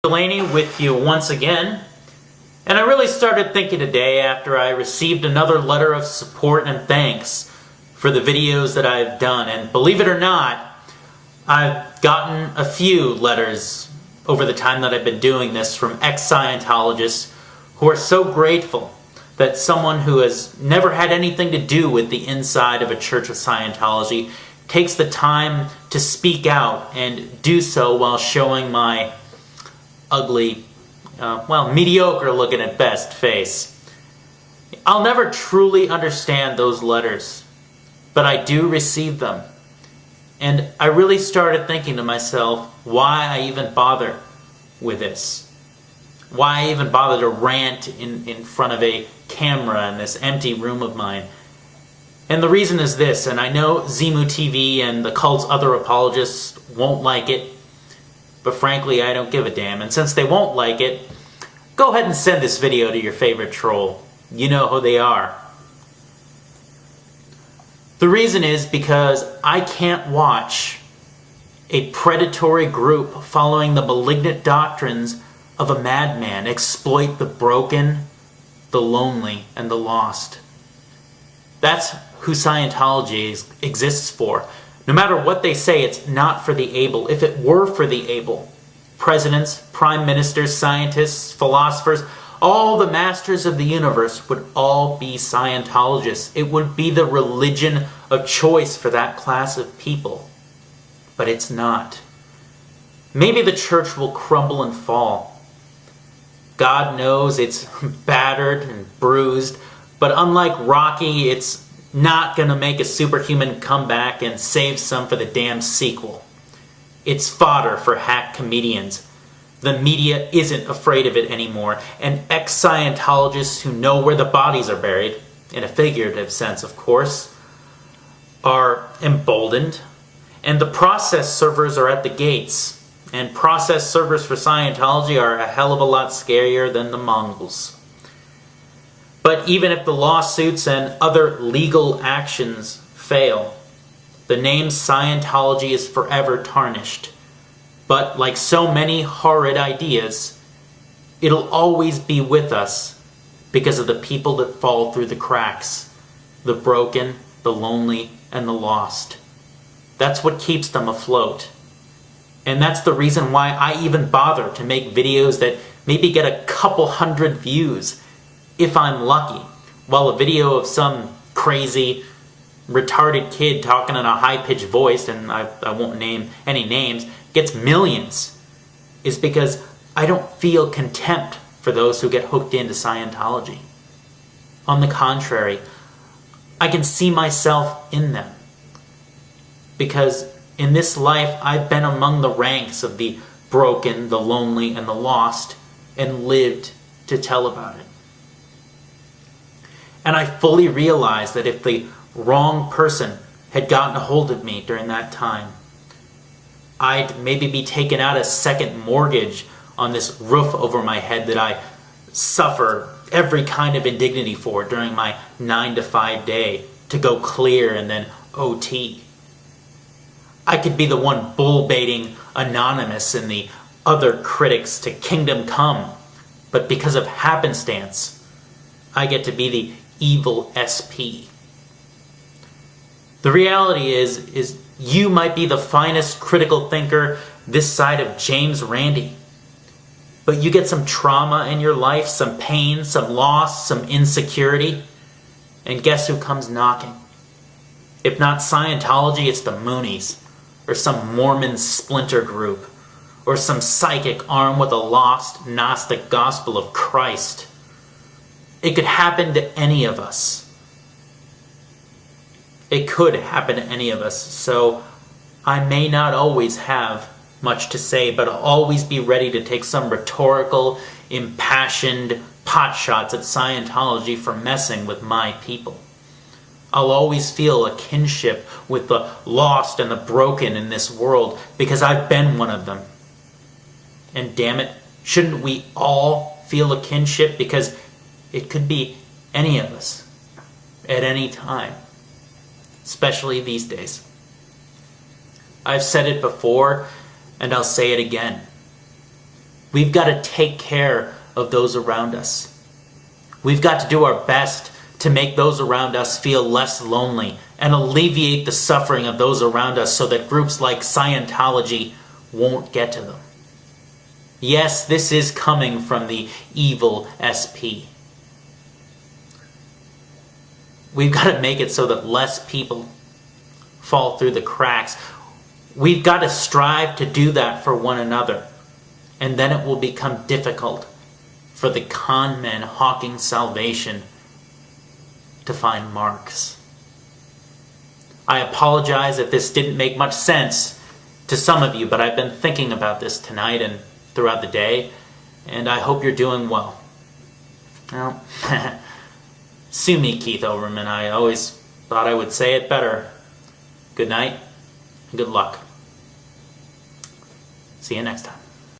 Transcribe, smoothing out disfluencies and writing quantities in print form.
Delaney with you once again. And I really started thinking today after I received another letter of support and thanks for the videos that I've done. And believe it or not, I've gotten a few letters over the time that I've been doing this from ex-Scientologists who are so grateful that someone who has never had anything to do with the inside of a Church of Scientology takes the time to speak out and do so while showing my ugly, mediocre looking at best face. I'll never truly understand those letters, but I do receive them. And I really started thinking to myself why I even bother with this. Why I even bother to rant in front of a camera in this empty room of mine. And the reason is this, and I know Zemu TV and the cult's other apologists won't like it, but frankly I don't give a damn. And since they won't like it, go ahead and send this video to your favorite troll. You know who they are. The reason is because I can't watch a predatory group following the malignant doctrines of a madman exploit the broken, the lonely, and the lost. That's who Scientology exists for. No matter what they say, it's not for the able. If it were for the able, presidents, prime ministers, scientists, philosophers, all the masters of the universe would all be Scientologists. It would be the religion of choice for that class of people. But it's not. Maybe the church will crumble and fall. God knows it's battered and bruised, but unlike Rocky, it's not going to make a superhuman comeback and save some for the damn sequel. It's fodder for hack comedians. The media isn't afraid of it anymore, and ex-Scientologists who know where the bodies are buried, in a figurative sense of course, are emboldened, and the process servers are at the gates. And process servers for Scientology are a hell of a lot scarier than the Mongols. But even if the lawsuits and other legal actions fail, the name Scientology is forever tarnished. But like so many horrid ideas, it'll always be with us because of the people that fall through the cracks. The broken, the lonely, and the lost. That's what keeps them afloat. And that's the reason why I even bother to make videos that maybe get a couple hundred views, if I'm lucky, while a video of some crazy, retarded kid talking in a high-pitched voice, and I won't name any names, gets millions, is because I don't feel contempt for those who get hooked into Scientology. On the contrary, I can see myself in them. Because in this life, I've been among the ranks of the broken, the lonely, and the lost, and lived to tell about it. And I fully realize that if the wrong person had gotten a hold of me during that time, I'd maybe be taking out a second mortgage on this roof over my head that I suffer every kind of indignity for during my 9-to-5 day to go clear and then OT. I could be the one bull-baiting Anonymous and the other critics to kingdom come, but because of happenstance, I get to be the evil SP. The reality is you might be the finest critical thinker this side of James Randi, but you get some trauma in your life, some pain, some loss, some insecurity, and guess who comes knocking? If not Scientology, it's the Moonies, or some Mormon splinter group, or some psychic armed with a lost Gnostic gospel of Christ. It could happen to any of us. It could happen to any of us, so I may not always have much to say, but I'll always be ready to take some rhetorical, impassioned potshots at Scientology for messing with my people. I'll always feel a kinship with the lost and the broken in this world because I've been one of them. And damn it, shouldn't we all feel a kinship? Because it could be any of us at any time, especially these days. I've said it before and I'll say it again. We've got to take care of those around us. We've got to do our best to make those around us feel less lonely and alleviate the suffering of those around us so that groups like Scientology won't get to them. Yes, this is coming from the evil SP. We've got to make it so that less people fall through the cracks. We've got to strive to do that for one another. And then it will become difficult for the con men hawking salvation to find marks. I apologize if this didn't make much sense to some of you, but I've been thinking about this tonight and throughout the day, and I hope you're doing well. Well, sue me, Keith Overman. I always thought I would say it better. Good night, and good luck. See you next time.